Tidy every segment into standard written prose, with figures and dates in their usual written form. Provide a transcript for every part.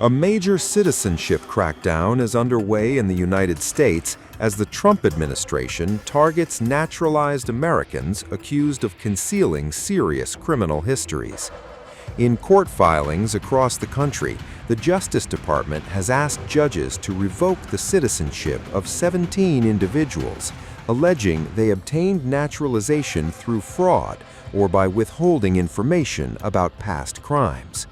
A major citizenship crackdown is underway in the United States as the Trump administration targets naturalized Americans accused of concealing serious criminal histories. In court filings across the country, the Justice Department has asked judges to revoke the citizenship of 17 individuals, alleging they obtained naturalization through fraud or by withholding information about past crimes.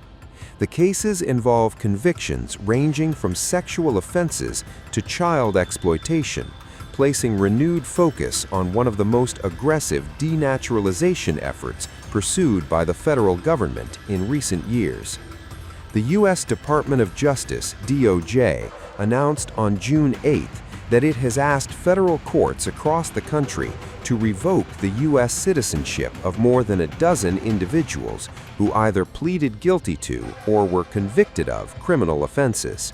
The cases involve convictions ranging from sexual offenses to child exploitation, placing renewed focus on one of the most aggressive denaturalization efforts pursued by the federal government in recent years. The U.S. Department of Justice, DOJ, announced on June 8th that it has asked federal courts across the country to revoke the U.S. citizenship of more than a dozen individuals who either pleaded guilty to or were convicted of criminal offenses.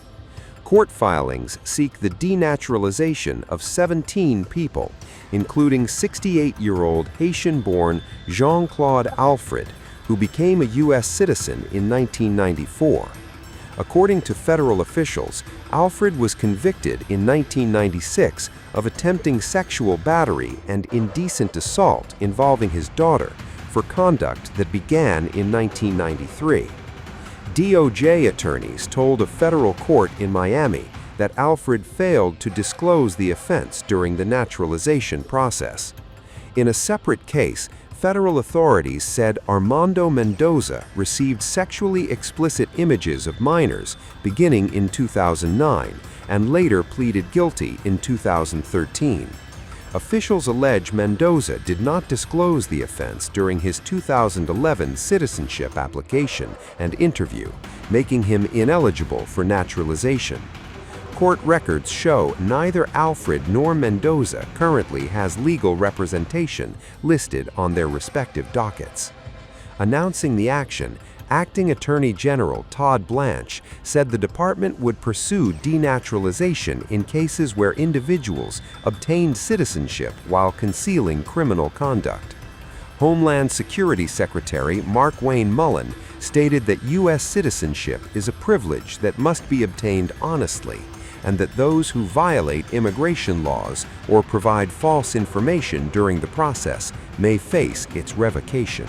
Court filings seek the denaturalization of 17 people, including 68-year-old Haitian-born Jean-Claude Alfred, who became a U.S. citizen in 1994. According to federal officials, Alfred was convicted in 1996 of attempting sexual battery and indecent assault involving his daughter for conduct that began in 1993. DOJ attorneys told a federal court in Miami that Alfred failed to disclose the offense during the naturalization process. In a separate case, federal authorities said Armando Mendoza received sexually explicit images of minors beginning in 2009 and later pleaded guilty in 2013. Officials allege Mendoza did not disclose the offense during his 2011 citizenship application and interview, making him ineligible for naturalization. Court records show neither Alfred nor Mendoza currently has legal representation listed on their respective dockets. Announcing the action, Acting Attorney General Todd Blanche said the department would pursue denaturalization in cases where individuals obtained citizenship while concealing criminal conduct. Homeland Security Secretary Markwayne Mullin stated that U.S. citizenship is a privilege that must be obtained honestly, and that those who violate immigration laws or provide false information during the process may face its revocation.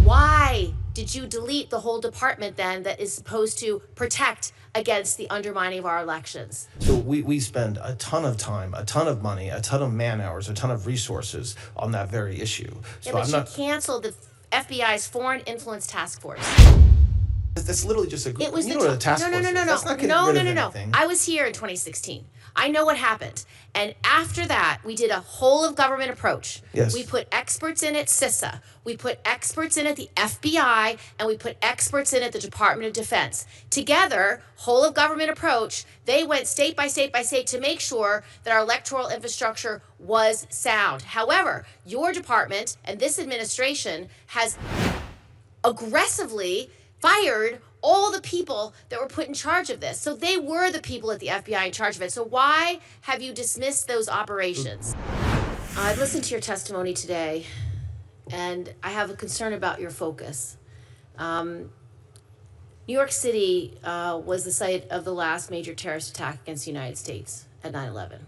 Why did you delete the whole department then that is supposed to protect against the undermining of our elections? So we spend a ton of time, a ton of money, a ton of man hours, a ton of resources on that very issue. Yeah, but you canceled the FBI's Foreign Influence Task Force. That's literally just a group. It was you know what a task force is. That's not getting rid of anything. I was here in 2016. I know what happened. And after that, we did a whole of government approach. Yes. We put experts in at CISA. We put experts in at the FBI, and we put experts in at the Department of Defense. Together, whole of government approach, they went state by state by state to make sure that our electoral infrastructure was sound. However, your department and this administration has aggressively fired all the people that were put in charge of this. So they were the people at the FBI in charge of it. So why have you dismissed those operations? I've listened to your testimony today, and I have a concern about your focus. New York City was the site of the last major terrorist attack against the United States at 9/11.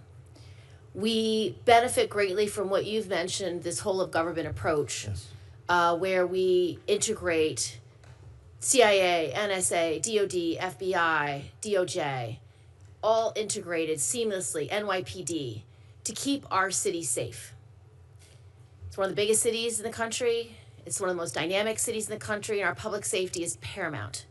We benefit greatly from what you've mentioned, this whole of government approach, Yes. Where we integrate CIA, NSA, DOD, FBI, DOJ, all integrated seamlessly, NYPD, to keep our city safe. It's one of the biggest cities in the country. It's one of the most dynamic cities in the country, and our public safety is paramount.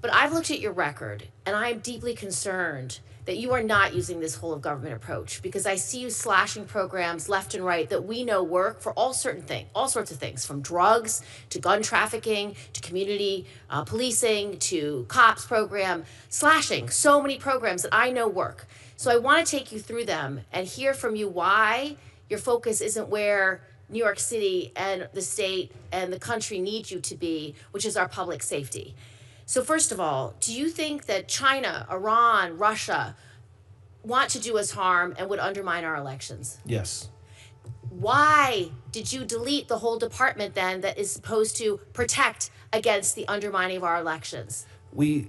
But I've looked at your record, and I'm deeply concerned that you are not using this whole of government approach, because I see you slashing programs left and right that we know work for all sorts of things, from drugs to gun trafficking to community policing to cops program, slashing so many programs that I know work. So I want to take you through them and hear from you why your focus isn't where New York City and the state and the country need you to be, which is our public safety. So first of all, do you think that China, Iran, Russia want to do us harm and would undermine our elections? Yes. Why did you delete the whole department then that is supposed to protect against the undermining of our elections? we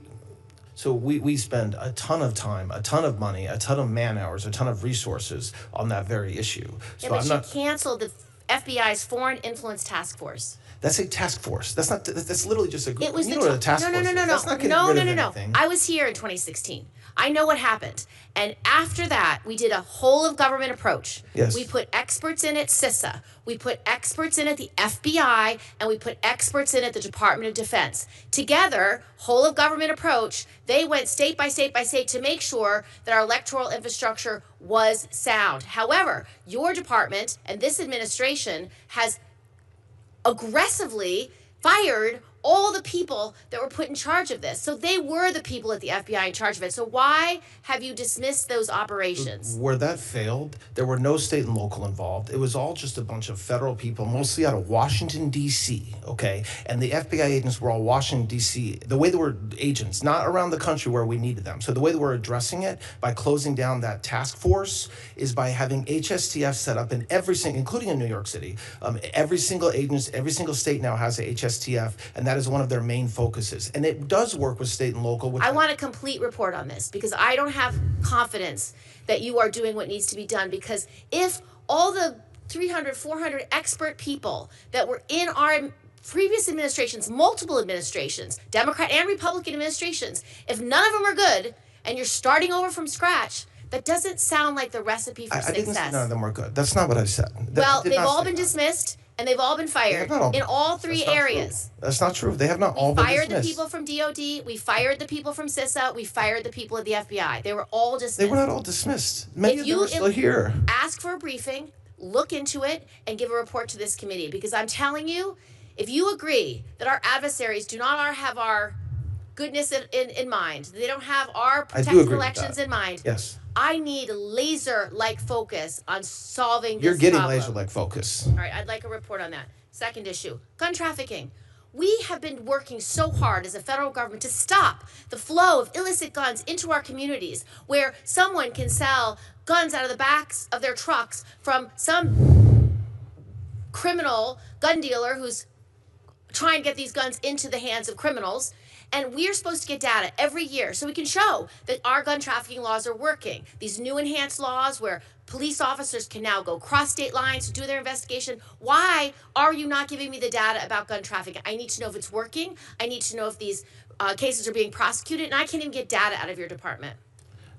spend a ton of time, a ton of money, a ton of man hours, a ton of resources on that very issue. Yeah, So but I'm you not. canceled the FBI's Foreign Influence Task Force. That's a task force. That's not. That's literally just a group. It was you the know what a task no, force no, no, is. no, That's not no, getting rid no. of anything. I was here in 2016. I know what happened. And after that, we did a whole of government approach. Yes. We put experts in at CISA. We put experts in at the FBI, and we put experts in at the Department of Defense. Together, whole of government approach, they went state by state by state to make sure that our electoral infrastructure was sound. However, your department and this administration has aggressively fired all the people that were put in charge of this. So they were the people at the FBI in charge of it. So why have you dismissed those operations? Where that failed, there were no state and local involved. It was all just a bunch of federal people, mostly out of Washington, D.C., okay? And the FBI agents were all Washington, D.C. The way they were agents, not around the country where we needed them. So the way that we're addressing it by closing down that task force is by having HSTF set up in every single, including in New York City. Every single agency, every single state now has a HSTF, and that is one of their main focuses. And it does work with state and local. Which I want a complete report on this because I don't have confidence that you are doing what needs to be done. Because if all the 300, 400 expert people that were in our previous administrations, multiple administrations, Democrat and Republican administrations, if none of them are good and you're starting over from scratch, that doesn't sound like the recipe for I success. didn't say none of them were good. That's not what I said. Well, they've all been dismissed and they've all been fired in all three areas. That's not true. They have not all been dismissed. We fired the people from DOD, we fired the people from CISA, we fired the people at the FBI. They were all dismissed. They were not all dismissed. Many of them are still here. Ask for a briefing, look into it, and give a report to this committee. Because I'm telling you, if you agree that our adversaries do not have our goodness in mind, they don't have our protected elections in mind, yes, I need laser-like focus on solving this You're getting problem. laser-like focus. All right, I'd like a report on that. Second issue, gun trafficking. We have been working so hard as a federal government to stop the flow of illicit guns into our communities where someone can sell guns out of the backs of their trucks from some criminal gun dealer who's trying to get these guns into the hands of criminals. And we're supposed to get data every year so we can show that our gun trafficking laws are working. These new enhanced laws where police officers can now go cross state lines to do their investigation. Why are you not giving me the data about gun trafficking? I need to know if it's working. I need to know if these cases are being prosecuted. And I can't even get data out of your department.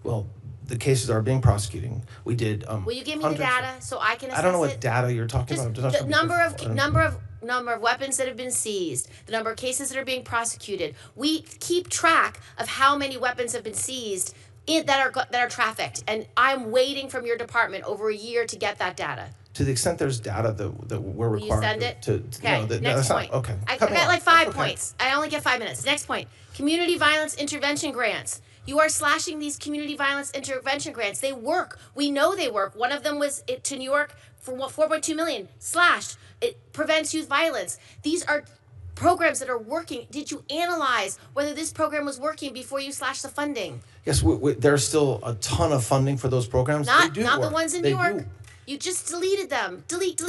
Well, the cases are being prosecuted. We did. Will you give me the data so I can assess it? I don't know what data you're talking about. The number of weapons that have been seized, the number of cases that are being prosecuted. We keep track of how many weapons have been seized that are trafficked, and I'm waiting from your department over a year to get that data. To the extent there's data that we're required Will you send it? Okay, next point. Okay. I got like 5 points. I only get 5 minutes. Next point. Community violence intervention grants. You are slashing these community violence intervention grants. They work. We know they work. One of them was to New York for $4.2 million. Slashed. It prevents youth violence. These are programs that are working. Did you analyze whether this program was working before you slashed the funding? Yes, there's still a ton of funding for those programs. Not the ones in New York. You just deleted them. Delete.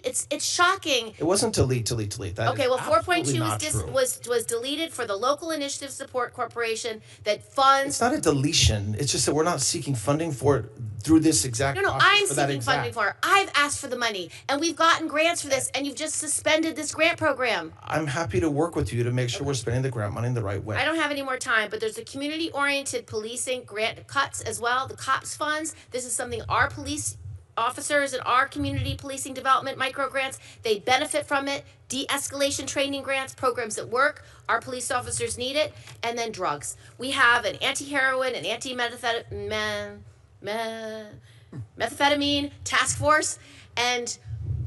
It's shocking. It wasn't delete. That okay, well, 4.2 was deleted for the Local Initiative Support Corporation that funds. It's not a deletion. It's just that we're not seeking funding for it through this exact. No, I'm seeking funding for it. I've asked for the money, and we've gotten grants for this, and you've just suspended this grant program. I'm happy to work with you to make sure we're spending the grant money in the right way. I don't have any more time, but there's a community-oriented policing grant cuts as well. The COPS funds. This is something our police officers in our community policing development micro grants, they benefit from it. De-escalation training grants, programs that work. Our police officers need it. And then drugs. We have an anti-heroin and anti-methamphetamine task force, and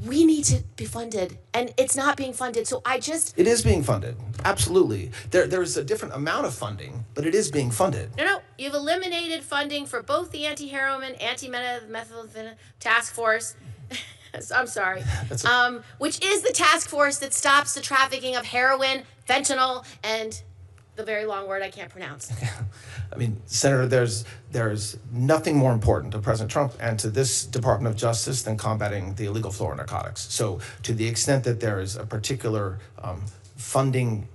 we need to be funded, and it's not being funded. So It is being funded. Absolutely. There's a different amount of funding, but it is being funded. No. You've eliminated funding for both the anti-heroin, anti-methamphetamine task force. I'm sorry. Which is the task force that stops the trafficking of heroin, fentanyl, and the very long word I can't pronounce. I mean, Senator, there's nothing more important to President Trump and to this Department of Justice than combating the illegal flow of narcotics. So to the extent that there is a particular funding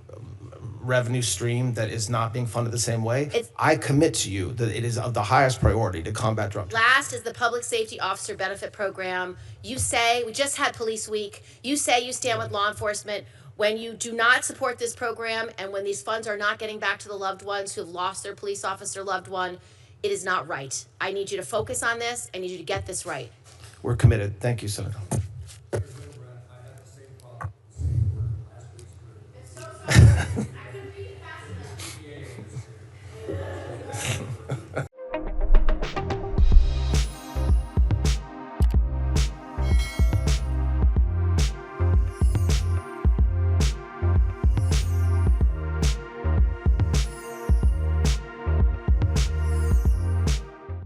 revenue stream that is not being funded the same way, It's- I commit to you that it is of the highest priority to combat drug trafficking. Last is the Public Safety Officer Benefit Program. You say, we just had Police Week, you say you stand with law enforcement. When you do not support this program and when these funds are not getting back to the loved ones who have lost their police officer loved one, it is not right. I need you to focus on this. I need you to get this right. We're committed. Thank you, Senator.